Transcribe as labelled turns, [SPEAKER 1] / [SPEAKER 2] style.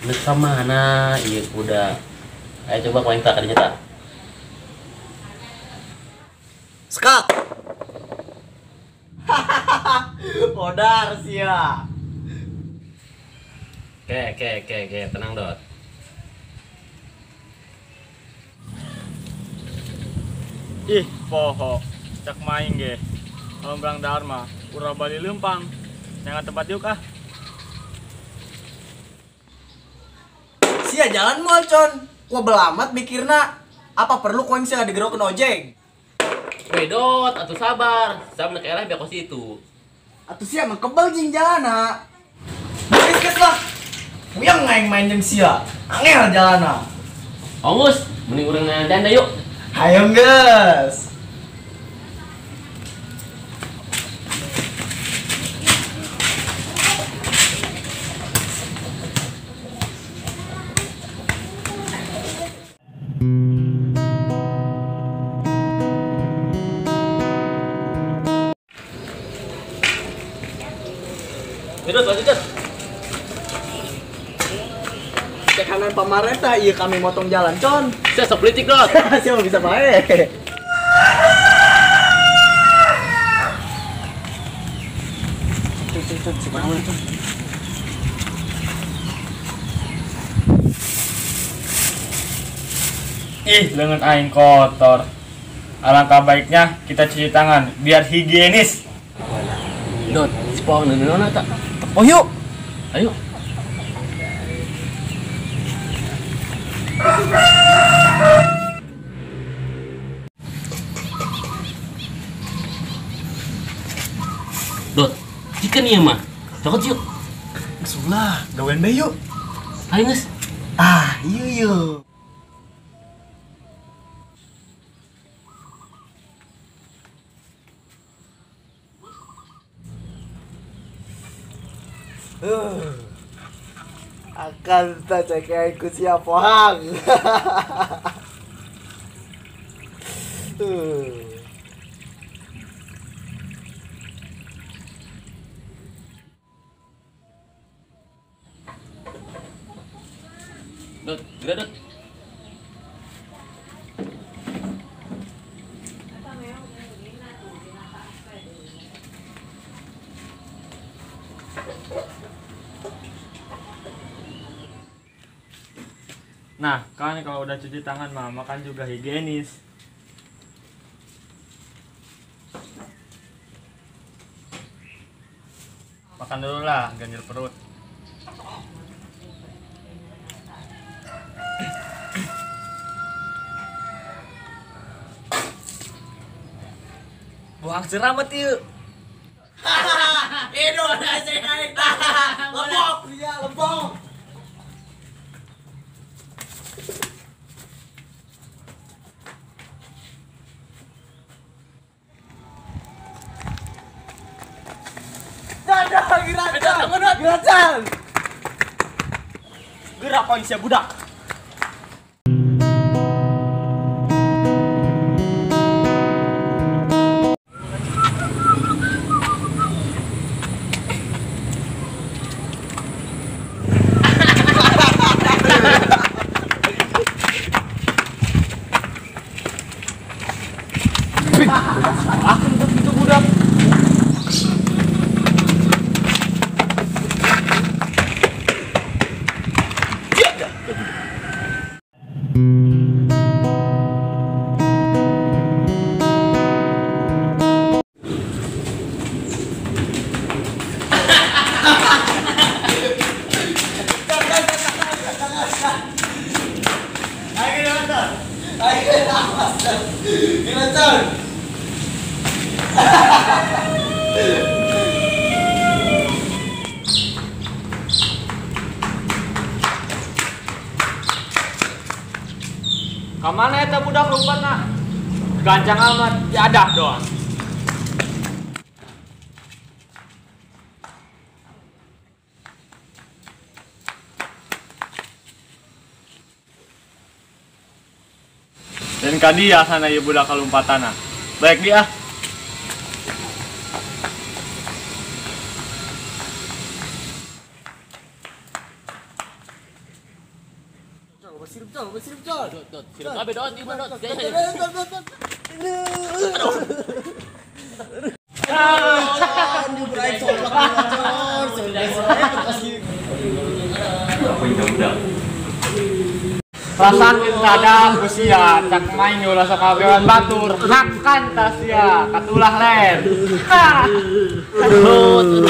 [SPEAKER 1] Lu mana? Iya udah. Ayo coba kau tak kadinya tak.
[SPEAKER 2] Skak. Modar sih ya.
[SPEAKER 1] Oke, tenang Dot.
[SPEAKER 3] Ih, poho, cak main ge. Ombrang Dharma, Pura Bali Lempang. Jangan tempat yuk ah.
[SPEAKER 2] Sia jalan molcon. Wah belamat mikirna. Apa perlu koeng sia digerokeun ojek?
[SPEAKER 1] Weh Dot, atuh sabar. Sam nak erah biar kau situ.
[SPEAKER 2] Atuh sia mah kebal jing jalana. Kes lah. Puyang main jeung sia. Angel jalana.
[SPEAKER 1] Ongus, mending urang danda yuk.
[SPEAKER 2] Hayo geus.
[SPEAKER 1] Dot, lanjut Dot.
[SPEAKER 2] Cek kanan pamarentah ieu kami motong jalan con.
[SPEAKER 1] Saya sepolitik Dot.
[SPEAKER 2] Siapa bisa bae.
[SPEAKER 3] Ih, lengan aing kotor. Alangkah baiknya kita cuci tangan biar higienis.
[SPEAKER 1] Dot, si Pawang dan Nona tak.
[SPEAKER 2] Oh yuk.
[SPEAKER 1] Ayo. Dot, jika nih mah, cokot yuk.
[SPEAKER 2] Sulah, gawean bae yuk.
[SPEAKER 1] Ayo nges.
[SPEAKER 2] Ah, yuk. Akan tak cek aku siap pohang.
[SPEAKER 1] Dot, gerak Dot.
[SPEAKER 3] Nah, kan kalau udah cuci tangan mah makan juga higienis. Makan dulu lah, ganjil perut.
[SPEAKER 2] Buang seramat yuk. Indonesia naik lebok ya lebok. Dadah geracan.
[SPEAKER 3] Gerak koin sia budak.
[SPEAKER 2] Geracan.
[SPEAKER 3] Kamana eta budak rumpatna? Gancang amat, ya adah doang. Dan kadia sana ieu budak kalumpatana. Baik dia.
[SPEAKER 2] sirup col.
[SPEAKER 1] Sirup abe dot, di mana dot?
[SPEAKER 3] Rasakin tada usia cak main ulah sok kabewan batur hakan tasia katulah len.
[SPEAKER 2] Aduh.